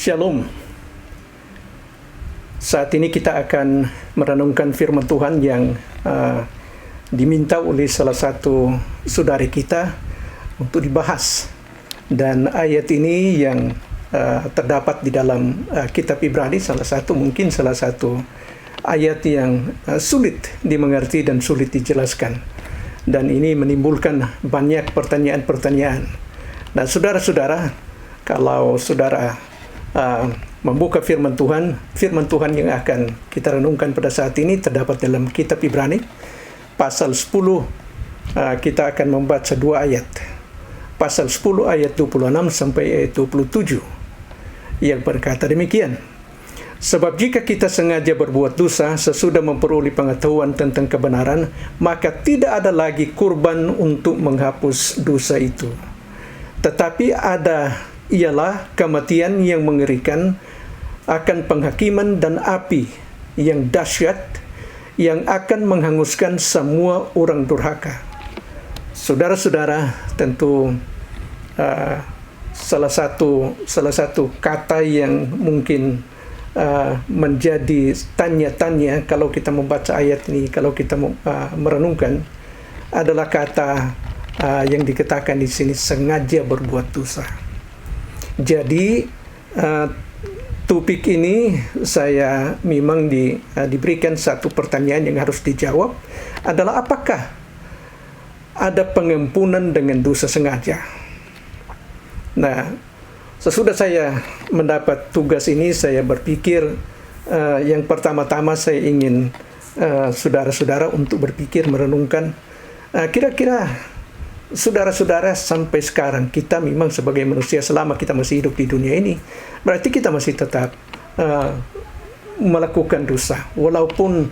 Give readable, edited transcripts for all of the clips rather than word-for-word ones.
Shalom. Saat ini kita akan merenungkan firman Tuhan yang diminta oleh salah satu saudari kita untuk dibahas. Dan ayat ini yang terdapat di dalam kitab Ibrani, salah satu ayat yang sulit dimengerti dan sulit dijelaskan. Dan ini menimbulkan banyak pertanyaan-pertanyaan. Nah, saudara-saudara, kalau saudara membuka firman Tuhan yang akan kita renungkan pada saat ini terdapat dalam kitab Ibrani pasal 10. Kita akan membaca dua ayat, pasal 10 ayat 26 sampai ayat 27, yang berkata demikian: sebab jika kita sengaja berbuat dosa sesudah memperoleh pengetahuan tentang kebenaran, maka tidak ada lagi kurban untuk menghapus dosa itu, tetapi ialah kematian yang mengerikan akan penghakiman dan api yang dahsyat yang akan menghanguskan semua orang durhaka. Saudara-saudara, tentu salah satu kata yang mungkin menjadi tanya-tanya kalau kita membaca ayat ini, kalau kita merenungkan, adalah kata yang dikatakan di sini, sengaja berbuat dosa. Jadi topik ini saya memang diberikan satu pertanyaan yang harus dijawab, adalah apakah ada pengampunan dengan dosa sengaja? Nah, sesudah saya mendapat tugas ini, saya berpikir yang pertama-tama saya ingin saudara-saudara untuk berpikir, merenungkan kira-kira saudara-saudara sampai sekarang kita memang sebagai manusia, selama kita masih hidup di dunia ini, berarti kita masih tetap melakukan dosa, walaupun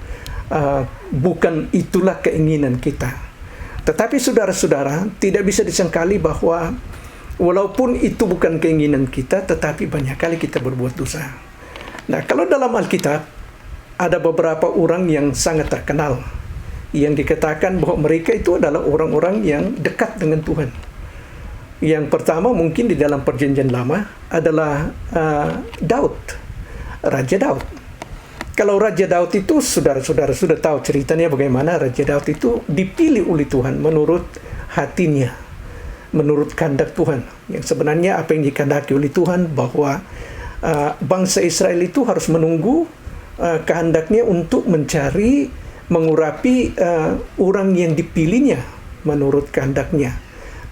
bukan itulah keinginan kita. Tetapi saudara-saudara, tidak bisa disangkali bahwa walaupun itu bukan keinginan kita, tetapi banyak kali kita berbuat dosa. Nah, kalau dalam Alkitab ada beberapa orang yang sangat terkenal, yang dikatakan bahwa mereka itu adalah orang-orang yang dekat dengan Tuhan. Yang pertama mungkin di dalam Perjanjian Lama adalah Daud, Raja Daud. Kalau Raja Daud itu, saudara-saudara sudah tahu ceritanya bagaimana Raja Daud itu dipilih oleh Tuhan menurut hatinya, menurut kehendak Tuhan. Yang sebenarnya apa yang dikehendaki oleh Tuhan, bahwa bangsa Israel itu harus menunggu kehendaknya untuk mengurapi orang yang dipilihnya menurut kehendaknya.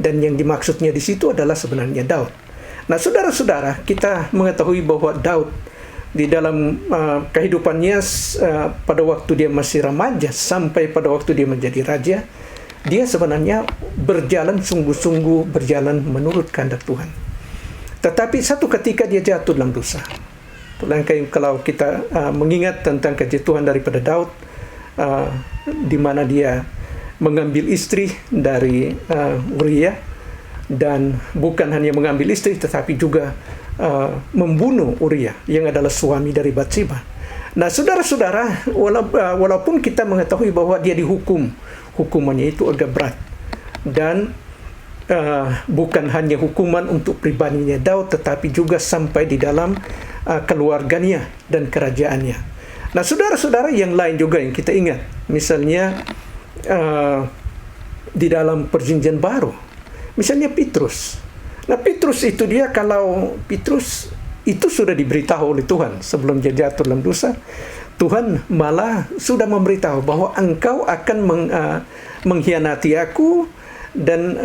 Dan yang dimaksudnya di situ adalah sebenarnya Daud. Nah, saudara-saudara, kita mengetahui bahwa Daud di dalam kehidupannya pada waktu dia masih remaja sampai pada waktu dia menjadi raja, dia sebenarnya berjalan sungguh-sungguh, berjalan menurut kehendak Tuhan. Tetapi satu ketika dia jatuh dalam dosa. Kalau kita mengingat tentang kejatuhan daripada Daud, di mana dia mengambil istri dari Uria, dan bukan hanya mengambil istri tetapi juga membunuh Uria yang adalah suami dari Batseba. Nah, saudara-saudara, walaupun kita mengetahui bahwa dia dihukum, hukumannya itu agak berat, dan bukan hanya hukuman untuk pribadinya Daud, tetapi juga sampai di dalam keluarganya dan kerajaannya. Nah, saudara-saudara, yang lain juga yang kita ingat, misalnya di dalam Perjanjian Baru, misalnya Petrus. Nah, Petrus itu kalau Petrus itu sudah diberitahu oleh Tuhan sebelum dia jatuh dalam dosa, Tuhan malah sudah memberitahu bahwa engkau akan mengkhianati aku, dan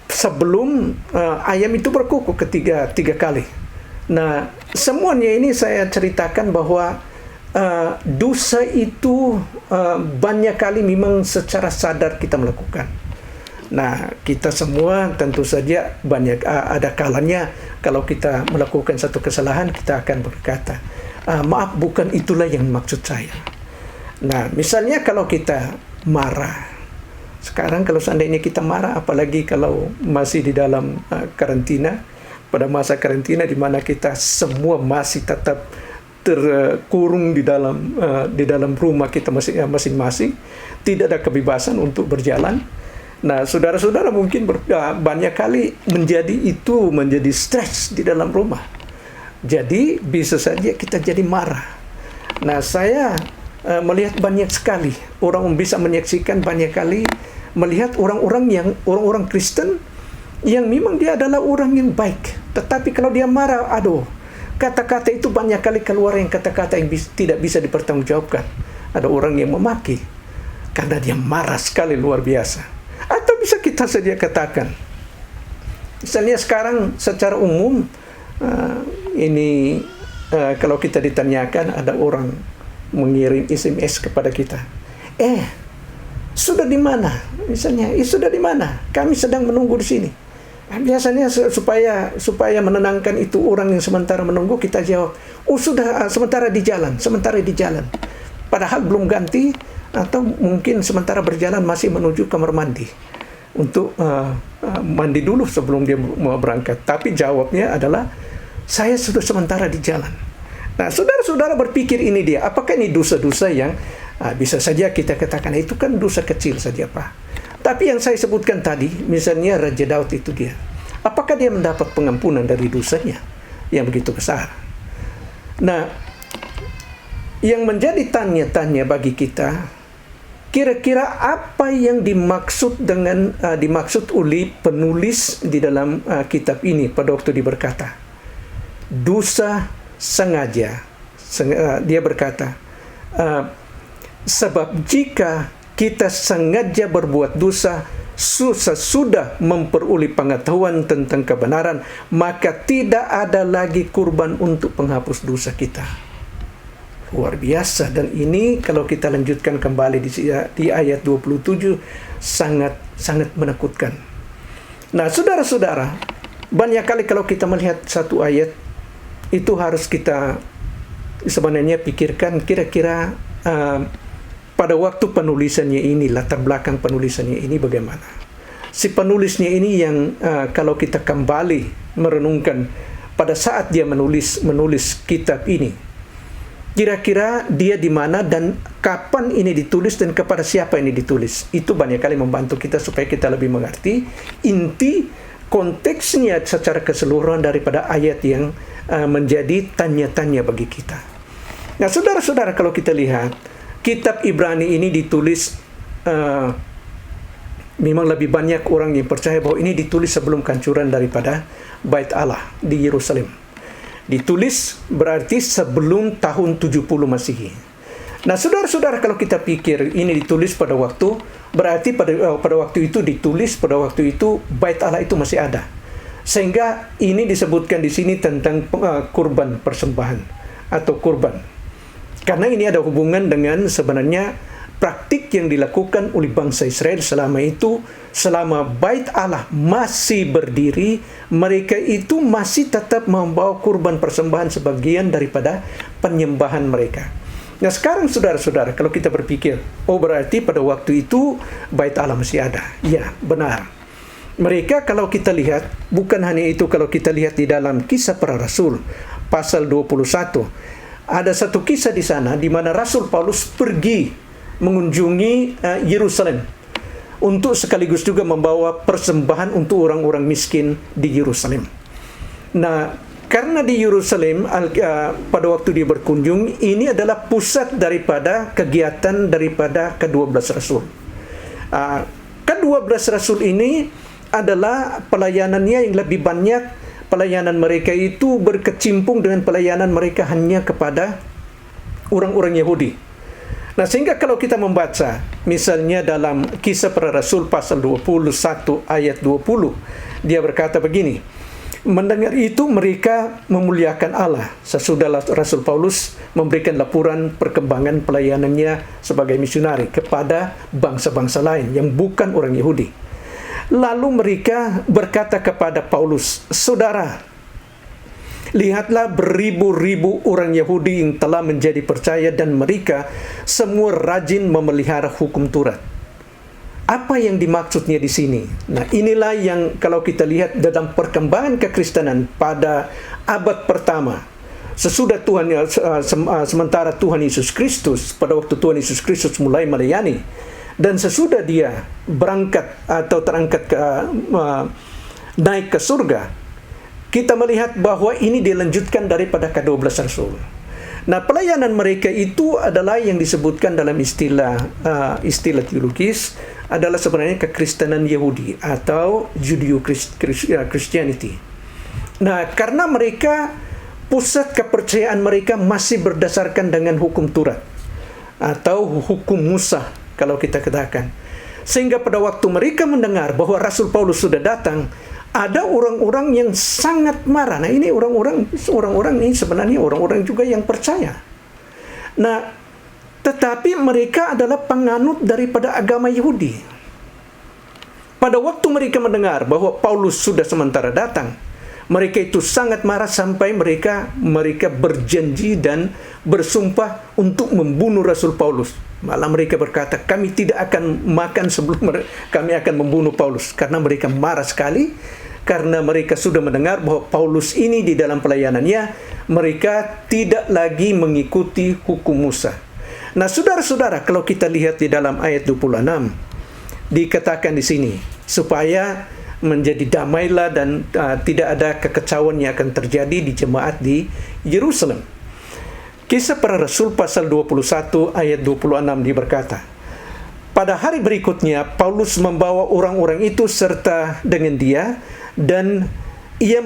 sebelum ayam itu berkukuk tiga kali. Nah, semuanya ini saya ceritakan bahwa dosa itu banyak kali memang secara sadar kita melakukan. Nah, kita semua tentu saja ada kalanya kalau kita melakukan satu kesalahan, kita akan berkata, maaf, bukan itulah yang maksud saya. Nah, misalnya kalau kita marah, sekarang kalau seandainya kita marah, apalagi kalau masih di dalam karantina, pada masa karantina di mana kita semua masih tetap terkurung di dalam rumah kita masing-masing, tidak ada kebebasan untuk berjalan. Nah, saudara-saudara mungkin banyak kali menjadi stres di dalam rumah. Jadi bisa saja kita jadi marah. Nah, saya melihat banyak sekali orang bisa menyaksikan banyak kali melihat orang-orang Kristen yang memang dia adalah orang yang baik, tetapi kalau dia marah, aduh, kata-kata itu banyak kali keluar yang kata-kata yang tidak bisa dipertanggungjawabkan. Ada orang yang memaki karena dia marah sekali luar biasa. Atau bisa kita saja katakan, misalnya sekarang secara umum kalau kita ditanyakan, ada orang mengirim SMS kepada kita, sudah di mana? Misalnya, sudah di mana? Kami sedang menunggu di sini. Biasanya supaya menenangkan itu orang yang sementara menunggu, kita jawab, sudah, sementara di jalan. Padahal belum ganti, atau mungkin sementara berjalan masih menuju kamar mandi untuk mandi dulu sebelum dia mau berangkat. Tapi jawabnya adalah, saya sudah sementara di jalan. Nah, saudara-saudara berpikir ini dia, apakah ini dosa-dosa yang bisa saja kita katakan itu kan dosa kecil saja, Pak. Tapi yang saya sebutkan tadi, misalnya Raja Daud itu dia, apakah dia mendapat pengampunan dari dosanya yang begitu besar? Nah, yang menjadi tanya-tanya bagi kita, kira-kira apa yang dimaksud oleh penulis di dalam kitab ini pada waktu dia berkata, dosa sengaja. Dia berkata, sebab jika kita sengaja berbuat dosa sudah memperoleh pengetahuan tentang kebenaran, maka tidak ada lagi kurban untuk penghapus dosa kita. Luar biasa. Dan ini kalau kita lanjutkan kembali di ayat 27, sangat menakutkan. Nah, saudara-saudara, banyak kali kalau kita melihat satu ayat, itu harus kita sebenarnya pikirkan kira-kira pada waktu penulisannya ini, latar belakang penulisannya ini bagaimana. Si penulisnya ini yang kalau kita kembali merenungkan pada saat dia menulis kitab ini, kira-kira dia di mana dan kapan ini ditulis dan kepada siapa ini ditulis. Itu banyak kali membantu kita supaya kita lebih mengerti inti konteksnya secara keseluruhan daripada ayat yang menjadi tanya-tanya bagi kita. Nah, saudara-saudara, kalau kita lihat kitab Ibrani ini ditulis, memang lebih banyak orang yang percaya bahwa ini ditulis sebelum kehancuran daripada Bait Allah di Yerusalem. Ditulis berarti sebelum tahun 70 Masehi. Nah, saudara-saudara, kalau kita pikir ini ditulis pada waktu, berarti pada waktu itu ditulis, pada waktu itu Bait Allah itu masih ada. Sehingga ini disebutkan di sini tentang kurban persembahan atau kurban. Karena ini ada hubungan dengan sebenarnya praktik yang dilakukan oleh bangsa Israel selama Bait Allah masih berdiri, mereka itu masih tetap membawa kurban persembahan sebagian daripada penyembahan mereka. Nah, sekarang saudara-saudara, kalau kita berpikir, berarti pada waktu itu Bait Allah masih ada. Ya, benar. Mereka kalau kita lihat, bukan hanya itu, kalau kita lihat di dalam Kisah Para Rasul pasal 21, ada satu kisah di sana di mana Rasul Paulus pergi mengunjungi Yerusalem untuk sekaligus juga membawa persembahan untuk orang-orang miskin di Yerusalem. Nah, karena di Yerusalem pada waktu dia berkunjung, ini adalah pusat daripada kegiatan daripada ke-12 Rasul. Ke-12 Rasul ini adalah pelayanannya yang lebih banyak, pelayanan mereka itu berkecimpung dengan pelayanan mereka hanya kepada orang-orang Yahudi. Nah, sehingga kalau kita membaca, misalnya dalam Kisah Para Rasul pasal 21 ayat 20, dia berkata begini, mendengar itu mereka memuliakan Allah. Sesudah Rasul Paulus memberikan laporan perkembangan pelayanannya sebagai misionari kepada bangsa-bangsa lain yang bukan orang Yahudi. Lalu mereka berkata kepada Paulus, saudara, lihatlah beribu-ribu orang Yahudi yang telah menjadi percaya dan mereka semua rajin memelihara hukum Taurat. Apa yang dimaksudnya di sini? Nah, inilah yang kalau kita lihat dalam perkembangan kekristenan pada abad pertama, sesudah sementara Tuhan Yesus Kristus, pada waktu Tuhan Yesus Kristus mulai melayani, dan sesudah dia berangkat atau terangkat naik ke surga, kita melihat bahwa ini dilanjutkan daripada ke-12 rasul. Nah, pelayanan mereka itu adalah yang disebutkan dalam istilah teologis adalah sebenarnya kekristenan Yahudi atau Judeo-Christianity. Nah, karena mereka pusat kepercayaan mereka masih berdasarkan dengan hukum Taurat atau hukum Musa kalau kita katakan. Sehingga pada waktu mereka mendengar bahwa Rasul Paulus sudah datang, ada orang-orang yang sangat marah. Nah, ini orang-orang ini sebenarnya orang-orang juga yang percaya. Nah, tetapi mereka adalah penganut daripada agama Yahudi. Pada waktu mereka mendengar bahwa Paulus sudah sementara datang, mereka itu sangat marah sampai mereka berjanji dan bersumpah untuk membunuh Rasul Paulus. Malah mereka berkata, kami tidak akan makan sebelum kami akan membunuh Paulus. Karena mereka marah sekali, karena mereka sudah mendengar bahwa Paulus ini di dalam pelayanannya, mereka tidak lagi mengikuti hukum Musa. Nah, saudara-saudara, kalau kita lihat di dalam ayat 26, dikatakan di sini, supaya menjadi damailah dan tidak ada kekecauan yang akan terjadi di jemaat di Yerusalem. Kisah Para Rasul pasal 21 ayat 26 berkata, pada hari berikutnya Paulus membawa orang-orang itu serta dengan dia, dan ia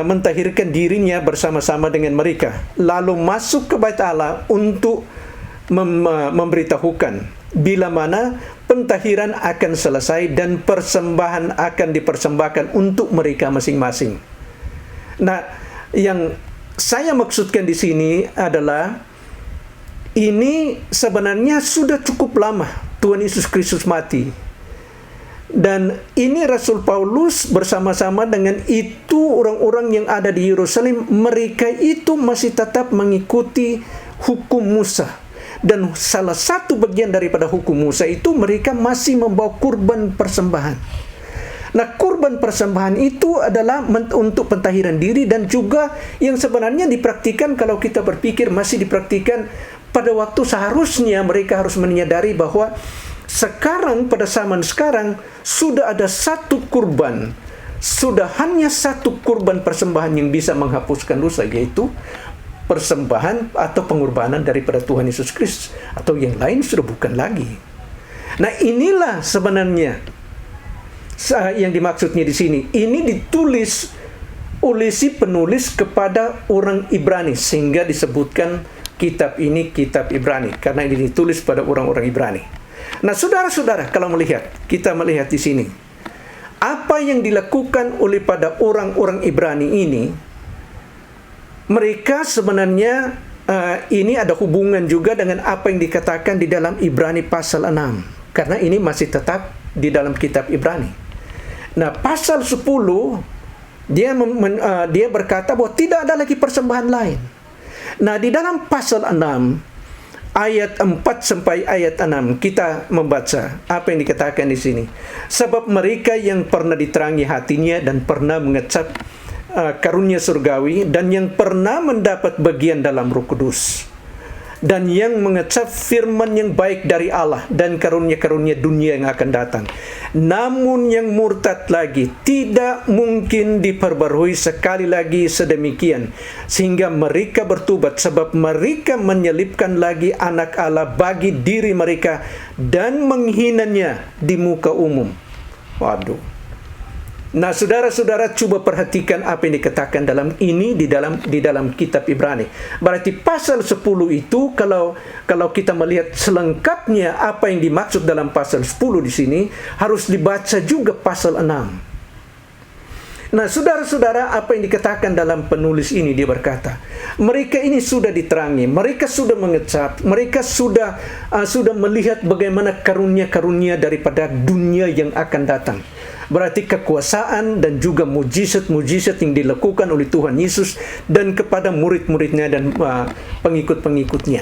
mentahirkan dirinya bersama-sama dengan mereka, lalu masuk ke Bait Allah untuk memberitahukan bila mana pentahiran akan selesai dan persembahan akan dipersembahkan untuk mereka masing-masing. Nah, yang saya maksudkan di sini adalah ini sebenarnya sudah cukup lama Tuhan Yesus Kristus mati. Dan ini Rasul Paulus bersama-sama dengan itu orang-orang yang ada di Yerusalem, mereka itu masih tetap mengikuti hukum Musa. Dan salah satu bagian daripada hukum Musa itu mereka masih membawa kurban persembahan. Nah, kurban persembahan itu adalah untuk pentahiran diri, dan juga yang sebenarnya dipraktikan, kalau kita berpikir masih dipraktikan pada waktu seharusnya mereka harus menyadari bahwa sekarang, pada zaman sekarang, sudah ada satu kurban, sudah hanya satu kurban persembahan yang bisa menghapuskan dosa, yaitu persembahan atau pengorbanan daripada Tuhan Yesus Kristus, atau yang lain sudah bukan lagi. Nah, inilah sebenarnya yang dimaksudnya di sini. Ini ditulis oleh si penulis kepada orang Ibrani, sehingga disebutkan kitab ini kitab Ibrani, karena ini ditulis pada orang-orang Ibrani. Nah, saudara-saudara, kalau kita melihat di sini, apa yang dilakukan oleh pada orang-orang Ibrani ini, mereka sebenarnya ini ada hubungan juga dengan apa yang dikatakan di dalam Ibrani pasal 6, karena ini masih tetap di dalam kitab Ibrani. Nah, pasal 10 dia berkata bahwa tidak ada lagi persembahan lain. Nah, di dalam pasal 6 ayat 4 sampai ayat 6 kita membaca apa yang dikatakan di sini. Sebab mereka yang pernah diterangi hatinya dan pernah mengecap karunia surgawi, dan yang pernah mendapat bagian dalam Roh Kudus, dan yang mengecap firman yang baik dari Allah dan karunia-karunia dunia yang akan datang. Namun yang murtad lagi tidak mungkin diperbarui sekali lagi sedemikian, sehingga mereka bertobat, sebab mereka menyelipkan lagi anak Allah bagi diri mereka dan menghinanya di muka umum. Waduh. Nah, saudara-saudara, coba perhatikan apa yang dikatakan dalam ini di dalam kitab Ibrani. Berarti pasal 10 itu kalau kita melihat selengkapnya apa yang dimaksud dalam pasal 10 di sini, harus dibaca juga pasal 6. Nah, saudara-saudara, apa yang dikatakan dalam penulis ini, dia berkata, mereka ini sudah diterangi, mereka sudah mengecap, mereka sudah melihat bagaimana karunia-karunia daripada dunia yang akan datang. Berarti kekuasaan dan juga mujizat-mujizat yang dilakukan oleh Tuhan Yesus dan kepada murid-muridnya dan pengikut-pengikutnya.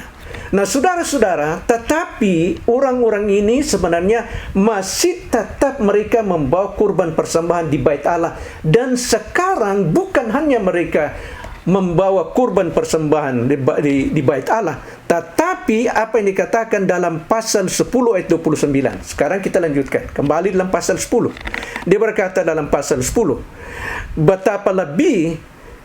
Nah, saudara-saudara, tetapi orang-orang ini sebenarnya masih tetap mereka membawa kurban persembahan di Bait Allah. Dan sekarang bukan hanya mereka membawa kurban persembahan di Bait Allah, tetapi Tetapi apa yang dikatakan dalam pasal 10 ayat 29. Sekarang kita lanjutkan. Kembali dalam pasal 10. Dia berkata dalam pasal 10, betapa lebih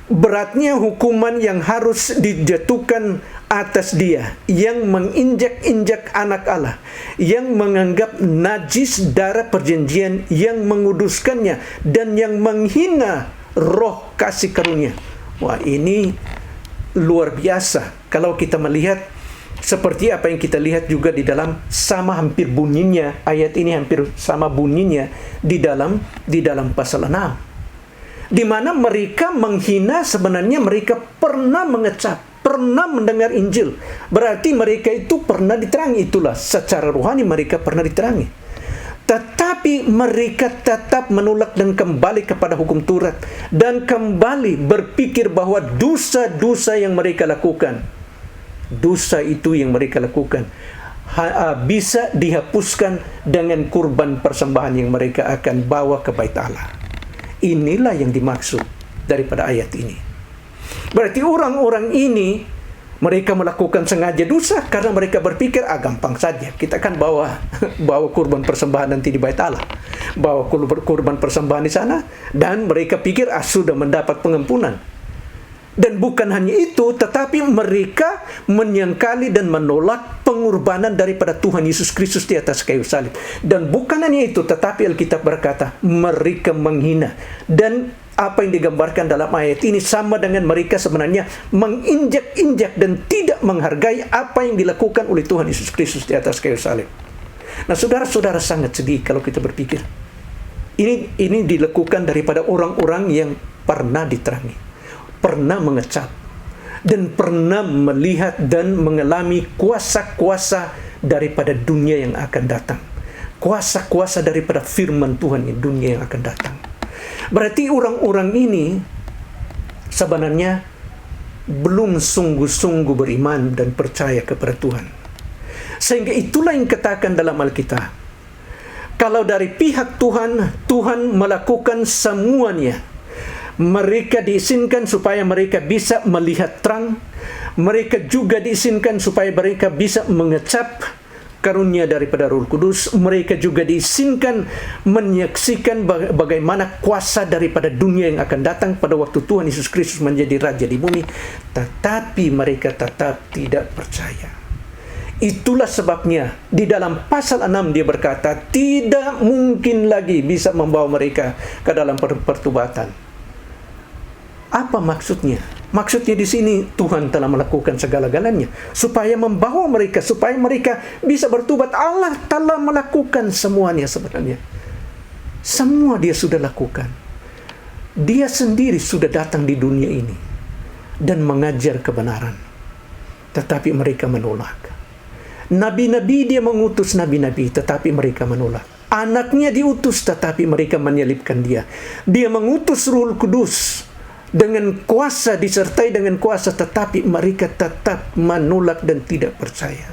beratnya hukuman yang harus dijatuhkan atas dia yang menginjak-injak anak Allah, yang menganggap najis darah perjanjian, yang menguduskannya, dan yang menghina roh kasih karunia. Wah, ini luar biasa kalau kita melihat seperti apa yang kita lihat juga di dalam sama hampir bunyinya, ayat ini hampir sama bunyinya di dalam pasal 6. Di mana mereka menghina, sebenarnya mereka pernah mengecap, pernah mendengar Injil. Berarti mereka itu pernah diterangi, itulah secara rohani mereka pernah diterangi. Tetapi mereka tetap menolak dan kembali kepada hukum Taurat, dan kembali berpikir bahwa dosa-dosa yang mereka lakukan, dosa itu yang mereka lakukan bisa dihapuskan dengan kurban persembahan yang mereka akan bawa ke bait Allah. Inilah yang dimaksud daripada ayat ini. Berarti orang-orang ini mereka melakukan sengaja dosa karena mereka berpikir, gampang saja, kita kan bawa kurban persembahan nanti di bait Allah, bawa kurban persembahan di sana, dan mereka pikir sudah mendapat pengampunan. Dan bukan hanya itu, tetapi mereka menyangkali dan menolak pengorbanan daripada Tuhan Yesus Kristus di atas kayu salib. Dan bukan hanya itu, tetapi Alkitab berkata mereka menghina. Dan apa yang digambarkan dalam ayat ini sama dengan mereka sebenarnya menginjak-injak dan tidak menghargai apa yang dilakukan oleh Tuhan Yesus Kristus di atas kayu salib. Nah, saudara-saudara, sangat sedih kalau kita berpikir. Ini dilakukan daripada orang-orang yang pernah diterangi, pernah mengecap, dan pernah melihat dan mengalami kuasa-kuasa daripada dunia yang akan datang. Kuasa-kuasa daripada firman Tuhan di dunia yang akan datang. Berarti orang-orang ini sebenarnya belum sungguh-sungguh beriman dan percaya kepada Tuhan. Sehingga itulah yang katakan dalam Alkitab, kalau dari pihak Tuhan, Tuhan melakukan semuanya. Mereka diizinkan supaya mereka bisa melihat terang. Mereka juga diizinkan supaya mereka bisa mengecap karunia daripada Roh Kudus. Mereka juga diizinkan menyaksikan bagaimana kuasa daripada dunia yang akan datang pada waktu Tuhan Yesus Kristus menjadi Raja di bumi. Tetapi mereka tetap tidak percaya. Itulah sebabnya di dalam pasal 6 dia berkata, tidak mungkin lagi bisa membawa mereka ke dalam pertobatan. Apa maksudnya? Maksudnya di sini Tuhan telah melakukan segala-galanya supaya membawa mereka, supaya mereka bisa bertobat. Allah telah melakukan semuanya sebenarnya. Semua dia sudah lakukan. Dia sendiri sudah datang di dunia ini dan mengajar kebenaran. Tetapi mereka menolak. Nabi-nabi dia mengutus nabi-nabi, tetapi mereka menolak. Anaknya diutus, tetapi mereka menyalibkan dia. Dia mengutus Roh Kudus dengan kuasa, disertai dengan kuasa, tetapi mereka tetap menolak dan tidak percaya.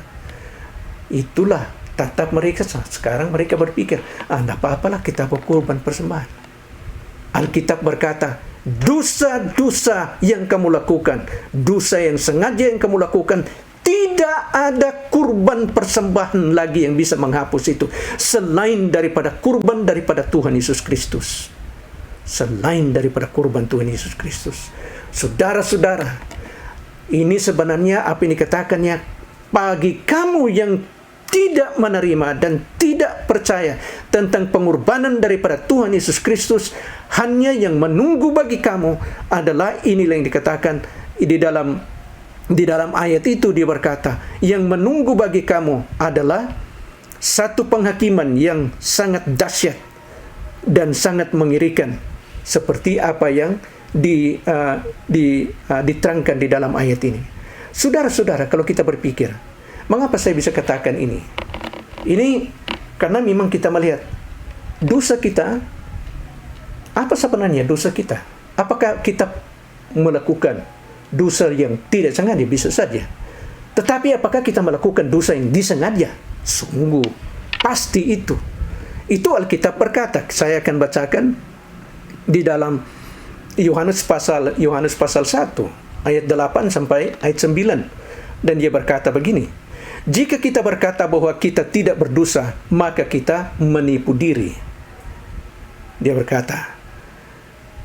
Itulah tetap mereka. Sekarang mereka berpikir, tidak apa-apalah kita berkorban persembahan. Alkitab berkata, dosa-dosa yang kamu lakukan, dosa yang sengaja yang kamu lakukan, tidak ada kurban persembahan lagi yang bisa menghapus itu selain daripada kurban daripada Tuhan Yesus Kristus. Selain daripada kurban Tuhan Yesus Kristus. Saudara-saudara, ini sebenarnya apa yang dikatakannya, bagi kamu yang tidak menerima dan tidak percaya tentang pengorbanan daripada Tuhan Yesus Kristus, hanya yang menunggu bagi kamu adalah inilah yang dikatakan di dalam ayat itu. Dia berkata, yang menunggu bagi kamu adalah satu penghakiman yang sangat dahsyat dan sangat mengerikan, seperti apa yang diterangkan di dalam ayat ini. Saudara-saudara, kalau kita berpikir, mengapa saya bisa katakan ini? Ini karena memang kita melihat dosa kita. Apa sebenarnya dosa kita? Apakah kita melakukan dosa yang tidak sengaja? Bisa saja. Tetapi apakah kita melakukan dosa yang disengaja? Sungguh, pasti itu. Itu Alkitab berkata. Saya akan bacakan di dalam Yohanes pasal 1 ayat 8 sampai ayat 9, dan dia berkata begini, Jika kita berkata bahwa kita tidak berdosa, maka kita menipu diri. Dia berkata,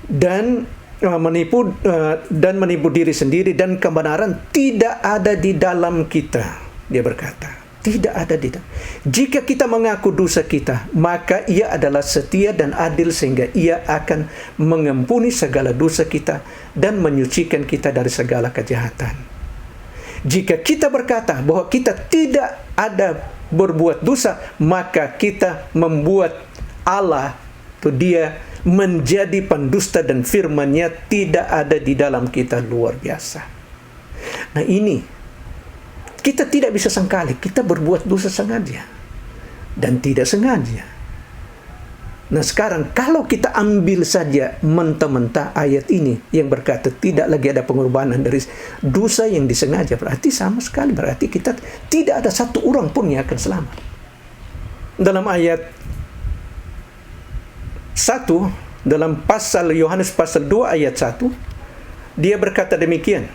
dan menipu diri sendiri, dan kebenaran tidak ada di dalam kita. Dia berkata, tidak ada di dalam. Jika kita mengaku dosa kita, maka Ia adalah setia dan adil sehingga Ia akan mengampuni segala dosa kita dan menyucikan kita dari segala kejahatan. Jika kita berkata bahwa kita tidak ada berbuat dosa, maka kita membuat Allah, itu Dia menjadi pendusta dan firman-Nya tidak ada di dalam kita. Luar biasa. Nah, ini kita tidak bisa sangkali kita berbuat dosa sengaja dan tidak sengaja. Nah, sekarang kalau kita ambil saja mentah-mentah ayat ini yang berkata tidak lagi ada pengorbanan dari dosa yang disengaja, berarti sama sekali, berarti kita tidak ada satu orang pun yang akan selamat. Dalam ayat 1, dalam pasal Yohanes pasal 2 ayat 1, dia berkata demikian,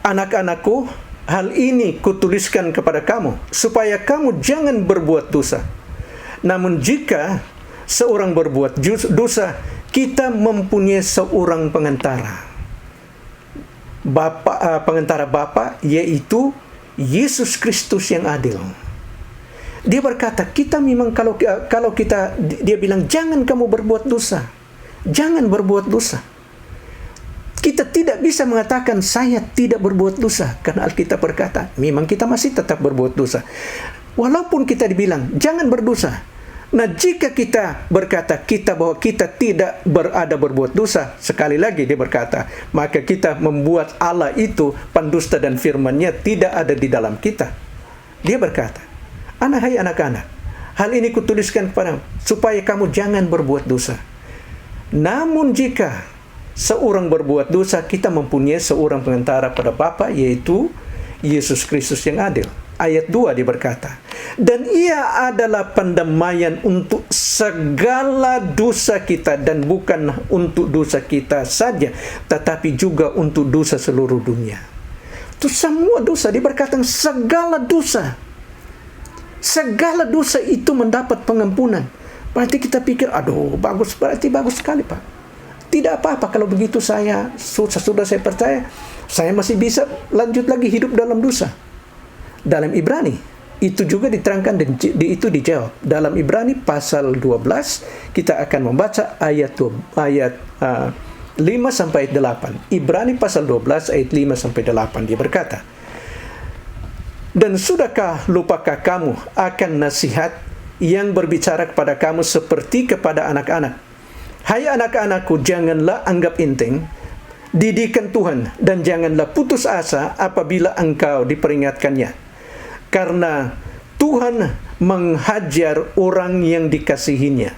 "Anak-anakku, hal ini kutuliskan kepada kamu, supaya kamu jangan berbuat dosa. Namun jika seorang berbuat dosa, kita mempunyai seorang pengantara. Pengantara Bapa, yaitu Yesus Kristus yang adil." Dia berkata, kita memang kalau kita, dia bilang, jangan kamu berbuat dosa. Jangan berbuat dosa. Kita tidak bisa mengatakan saya tidak berbuat dosa, karena Alkitab berkata memang kita masih tetap berbuat dosa walaupun kita dibilang jangan berdosa. Nah, jika kita berkata bahwa kita tidak berada berbuat dosa, sekali lagi dia berkata, maka kita membuat Allah itu pendusta dan firman-Nya tidak ada di dalam kita. Dia berkata, hai anak-anak, hal ini kutuliskan kepadamu supaya kamu jangan berbuat dosa. Namun jika seorang berbuat dosa, kita mempunyai seorang pengantara pada Bapa, yaitu Yesus Kristus yang adil. Ayat 2 dia berkata, dan Ia adalah pendamaian untuk segala dosa kita, dan bukan untuk dosa kita saja, tetapi juga untuk dosa seluruh dunia. Itu semua dosa, dia berkata segala dosa. Segala dosa itu mendapat pengampunan. Berarti kita pikir, aduh bagus, berarti bagus sekali Pak. Tidak apa-apa kalau begitu, sudah saya percaya, saya masih bisa lanjut lagi hidup dalam dosa. Dalam Ibrani, itu juga diterangkan dan itu dijawab. Dalam Ibrani pasal 12, kita akan membaca ayat 5 sampai 8. Ibrani pasal 12 ayat 5 sampai 8, dia berkata, dan sudahkah lupakah kamu akan nasihat yang berbicara kepada kamu seperti kepada anak-anak? Hai anak-anakku, janganlah anggap enteng didikan Tuhan, dan janganlah putus asa apabila engkau diperingatkannya. Karena Tuhan menghajar orang yang dikasihinya,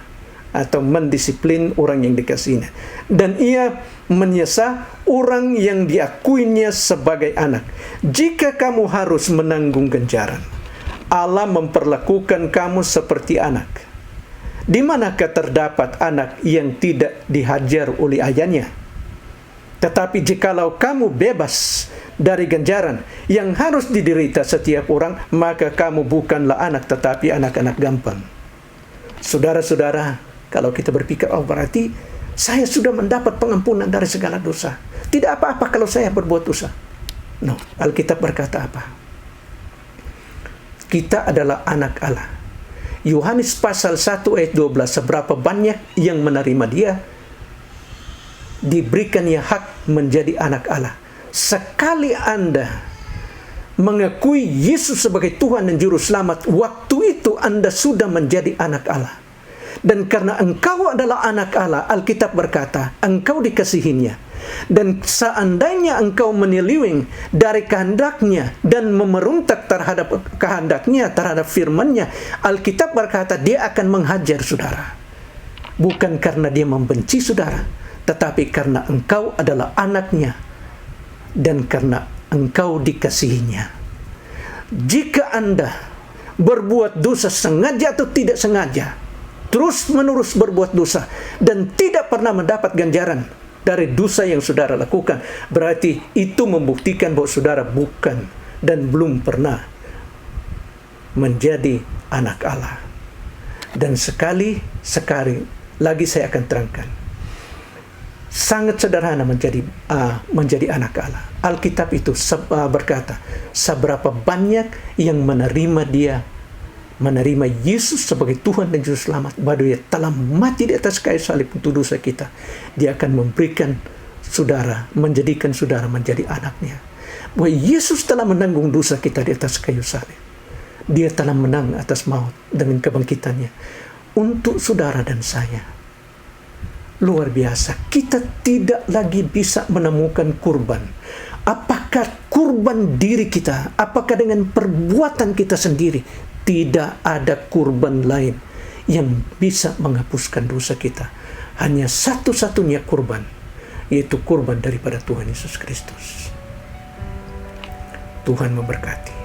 atau mendisiplin orang yang dikasihinya, dan Ia menyesah orang yang diakuinya sebagai anak. Jika kamu harus menanggung ganjaran, Allah memperlakukan kamu seperti anak. Di manakah terdapat anak yang tidak dihajar oleh ayahnya? Tetapi jikalau kamu bebas dari ganjaran yang harus diderita setiap orang, maka kamu bukanlah anak, tetapi anak-anak gampang. Saudara-saudara, kalau kita berpikir, oh berarti saya sudah mendapat pengampunan dari segala dosa, tidak apa-apa kalau saya berbuat dosa. No, Alkitab berkata apa? Kita adalah anak Allah. Yohanes pasal 1 ayat 12, seberapa banyak yang menerima Dia, diberikannya hak menjadi anak Allah. Sekali Anda mengakui Yesus sebagai Tuhan dan Juru Selamat, waktu itu Anda sudah menjadi anak Allah. Dan karena engkau adalah anak Allah, Alkitab berkata, engkau dikasihinya. Dan seandainya engkau menyeleweng dari kehendaknya dan memeruntak terhadap kehendaknya, terhadap firman-Nya, Alkitab berkata Dia akan menghajar saudara. Bukan karena Dia membenci saudara, tetapi karena engkau adalah anaknya dan karena engkau dikasihinya. Jika Anda berbuat dosa sengaja atau tidak sengaja, terus-menerus berbuat dosa dan tidak pernah mendapat ganjaran dari dosa yang saudara lakukan, berarti itu membuktikan bahwa saudara bukan dan belum pernah menjadi anak Allah. Dan sekali lagi saya akan terangkan. Sangat sederhana menjadi anak Allah. Alkitab itu berkata, seberapa banyak yang menerima Yesus sebagai Tuhan dan Juru Selamat, bahwa Dia telah mati di atas kayu salib untuk dosa kita, Dia akan menjadikan saudara menjadi anaknya. Bahwa Yesus telah menanggung dosa kita di atas kayu salib. Dia telah menang atas maut dengan kebangkitannya untuk saudara dan saya. Luar biasa, kita tidak lagi bisa menemukan kurban. Apakah kurban diri kita? Apakah dengan perbuatan kita sendiri? Tidak ada kurban lain yang bisa menghapuskan dosa kita. Hanya satu-satunya kurban, yaitu kurban daripada Tuhan Yesus Kristus. Tuhan memberkati.